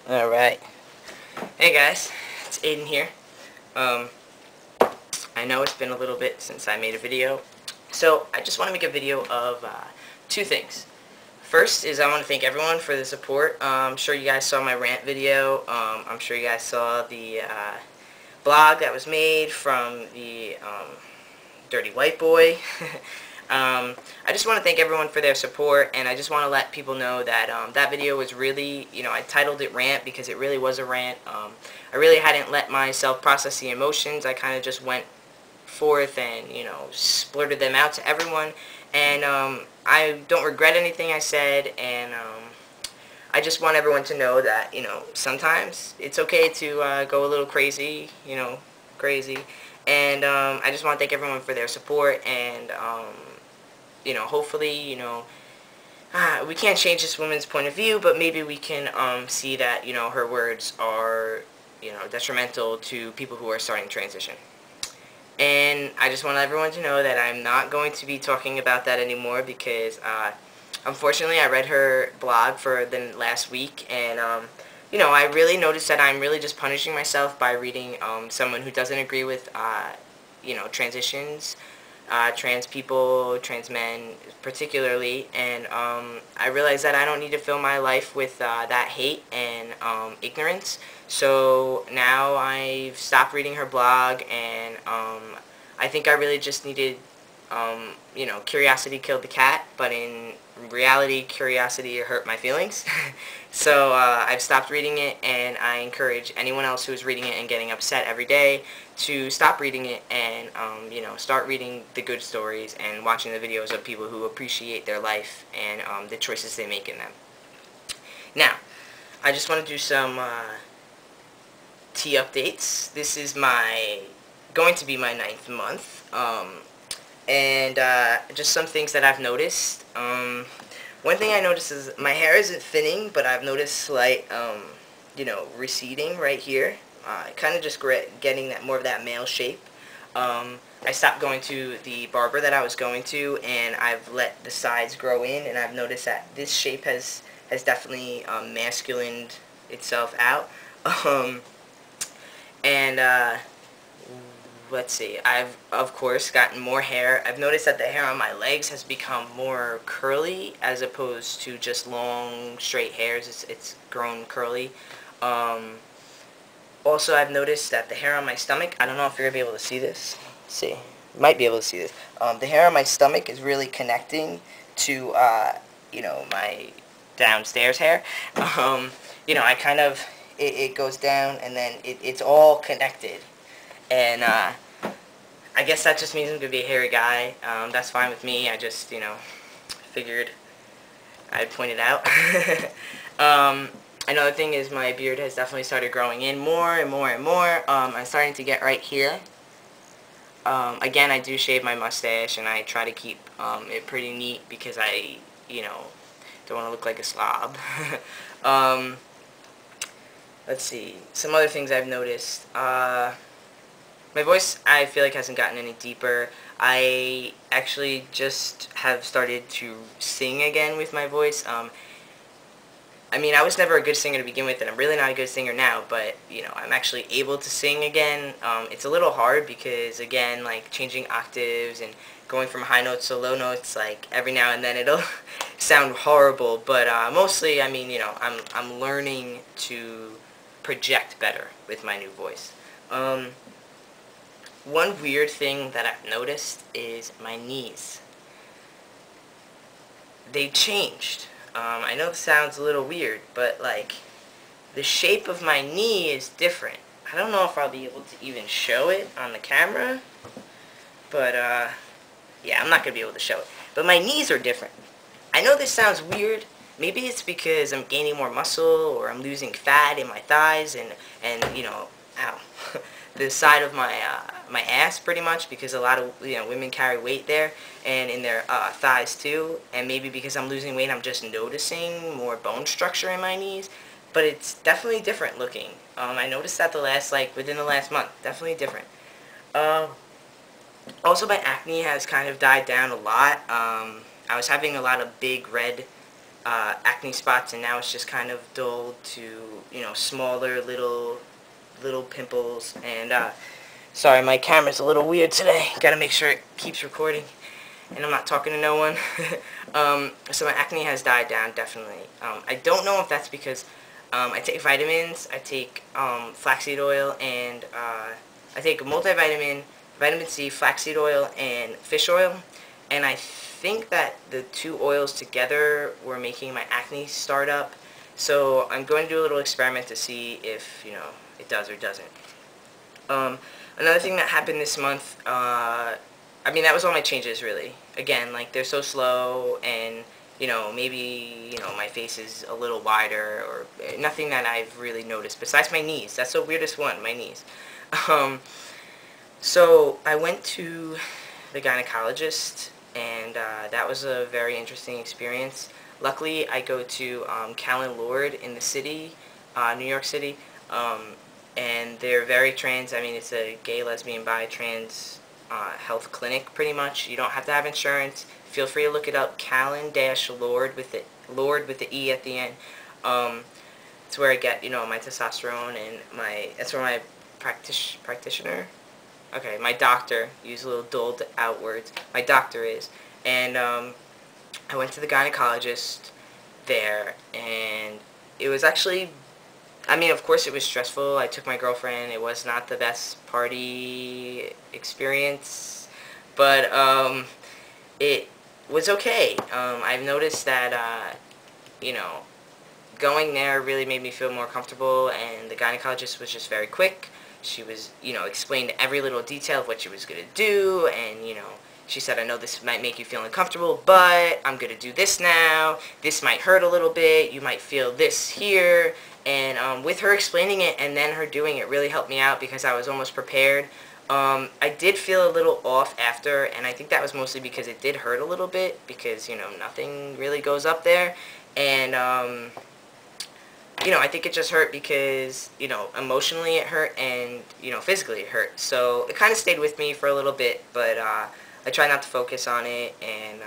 Alright. Hey guys, it's Aiden here. I know it's been a little bit since I made a video. So, I just want to make a video of two things. First is I want to thank everyone for the support. I'm sure you guys saw my rant video. I'm sure you guys saw the blog that was made from the Dirty White Boy. I just want to thank everyone for their support, and I just want to let people know that that video was really, I titled it Rant because it really was a rant. I really hadn't let myself process the emotions. I kind of just went forth and, splurted them out to everyone, and I don't regret anything I said, and I just want everyone to know that, sometimes it's okay to go a little crazy, crazy. And I just want to thank everyone for their support, and hopefully, we can't change this woman's point of view, but maybe we can see that, her words are, detrimental to people who are starting transition. And I just want everyone to know that I'm not going to be talking about that anymore because, unfortunately, I read her blog for the last week, and, I really noticed that I'm really just punishing myself by reading someone who doesn't agree with, transitions, trans people, trans men particularly, and I realized that I don't need to fill my life with that hate and ignorance. So now I've stopped reading her blog, and I think I really just needed, curiosity killed the cat, but in reality, curiosity hurt my feelings. So I've stopped reading it, and I encourage anyone else who's reading it and getting upset every day to stop reading it and, start reading the good stories and watching the videos of people who appreciate their life and the choices they make in them. Now, I just want to do some tea updates. This is going to be my 9th month, and just some things that I've noticed. One thing I noticed is my hair isn't thinning, but I've noticed slight, receding right here. Kind of just getting more of that male shape. I stopped going to the barber that I was going to, and I've let the sides grow in, and I've noticed that this shape has definitely masculined itself out. Let's see, I've of course gotten more hair. I've noticed that the hair on my legs has become more curly as opposed to just long straight hairs. It's grown curly. Also, I've noticed that the hair on my stomach, I don't know if you're going to be able to see this. Let's see, you might be able to see this. The hair on my stomach is really connecting to my downstairs hair. I kind of, it goes down, and then it's all connected. And I guess that just means I'm going to be a hairy guy. That's fine with me. I just, figured I'd point it out. Another thing is my beard has definitely started growing in more and more and more. I'm starting to get right here. Again, I do shave my mustache, and I try to keep it pretty neat because I, don't want to look like a slob. Let's see. Some other things I've noticed. My voice, I feel like, hasn't gotten any deeper. I actually just have started to sing again with my voice. I mean, I was never a good singer to begin with, and I'm really not a good singer now, but, I'm actually able to sing again. It's a little hard because, again, like, changing octaves and going from high notes to low notes, like, every now and then it'll sound horrible, but mostly, I mean, I'm learning to project better with my new voice. One weird thing that I've noticed is my knees. They changed. I know this sounds a little weird, but like, the shape of my knee is different. I don't know if I'll be able to even show it on the camera, but yeah, I'm not going to be able to show it. But my knees are different. I know this sounds weird. Maybe it's because I'm gaining more muscle, or I'm losing fat in my thighs, and ow, the side of my my ass, pretty much, because a lot of women carry weight there, and in their thighs too. And maybe because I'm losing weight, I'm just noticing more bone structure in my knees. But it's definitely different looking. I noticed that within the last month, definitely different. Also, my acne has kind of died down a lot. I was having a lot of big red acne spots, and now it's just kind of dulled to, you know, smaller little pimples. And sorry, my camera's a little weird today. Gotta make sure it keeps recording and I'm not talking to no one. So my acne has died down, definitely. I don't know if that's because I take vitamins, I take flaxseed oil, and I take a multivitamin, vitamin C, flaxseed oil, and fish oil. And I think that the two oils together were making my acne start up. So I'm going to do a little experiment to see if, you know, it does or doesn't. Another thing that happened this month, I mean, that was all my changes, really. Again, like, they're so slow, and, you know, maybe, you know, my face is a little wider, or nothing that I've really noticed, besides my knees. That's the weirdest one, my knees. So I went to the gynecologist, and that was a very interesting experience. Luckily, I go to Callan Lord in the city, New York City, and they're very trans. I mean, it's a gay, lesbian, bi, trans health clinic, pretty much. You don't have to have insurance. Feel free to look it up, Callan-Lord with the E at the end. It's where I get, you know, my testosterone, and that's where my practitioner, okay, my doctor, use a little dulled out words, my doctor is. And I went to the gynecologist there, and it was actually, I mean, of course it was stressful. I took my girlfriend. It was not the best party experience, but it was okay. I've noticed that, you know, going there really made me feel more comfortable, and the gynecologist was just very quick. She was, you know, explained every little detail of what she was going to do, and, you know, she said, I know this might make you feel uncomfortable, but I'm going to do this now. This might hurt a little bit. You might feel this here. And with her explaining it and then her doing it really helped me out, because I was almost prepared. I did feel a little off after, and I think that was mostly because it did hurt a little bit, because, you know, nothing really goes up there. And, you know, I think it just hurt because, you know, emotionally it hurt, and, you know, physically it hurt. So it kind of stayed with me for a little bit, but I try not to focus on it, and,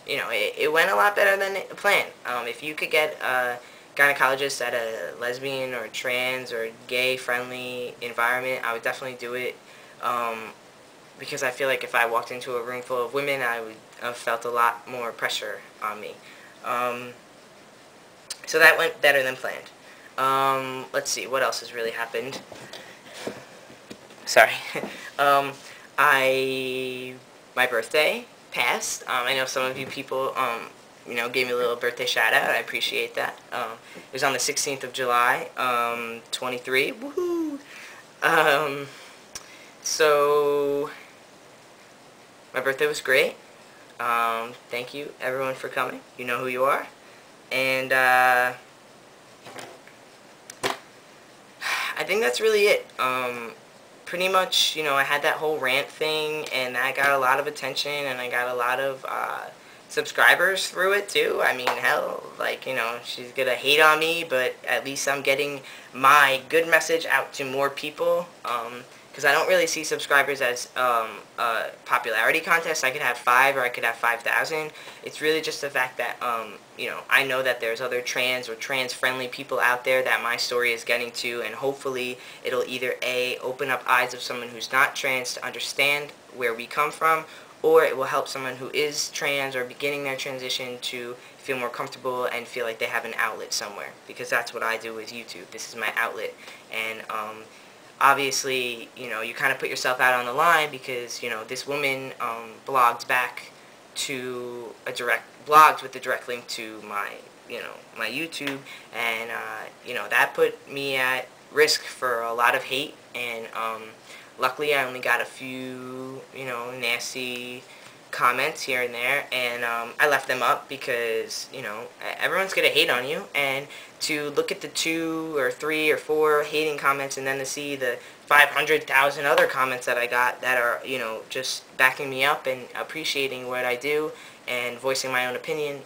you know, it went a lot better than planned. If you could get a gynecologist at a lesbian or trans or gay-friendly environment, I would definitely do it, because I feel like if I walked into a room full of women, I would have felt a lot more pressure on me. So that went better than planned. Let's see, what else has really happened? Sorry. My birthday passed. I know some of you people, you know, gave me a little birthday shout out. I appreciate that. It was on the 16th of July, 23. Woohoo! So my birthday was great. Thank you everyone for coming. You know who you are. And I think that's really it. Pretty much, you know, I had that whole rant thing, and that got a lot of attention, and I got a lot of subscribers through it too. I mean, hell, like, you know, she's gonna hate on me, but at least I'm getting my good message out to more people, because I don't really see subscribers as a popularity contest. I could have 5 or I could have 5,000. It's really just the fact that, you know, I know that there's other trans or trans-friendly people out there that my story is getting to, and hopefully it'll either A, open up eyes of someone who's not trans to understand where we come from, or it will help someone who is trans or beginning their transition to feel more comfortable and feel like they have an outlet somewhere, because that's what I do with YouTube. This is my outlet. And obviously, you know, you kind of put yourself out on the line, because, you know, this woman blogged back to blogged with the direct link to my, you know, my YouTube, and you know, that put me at risk for a lot of hate. And luckily I only got a few, you know, nasty comments here and there, and I left them up, because, you know, everyone's gonna hate on you, and to look at the 2 or 3 or 4 hating comments, and then to see the 500,000 other comments that I got that are, you know, just backing me up and appreciating what I do and voicing my own opinion,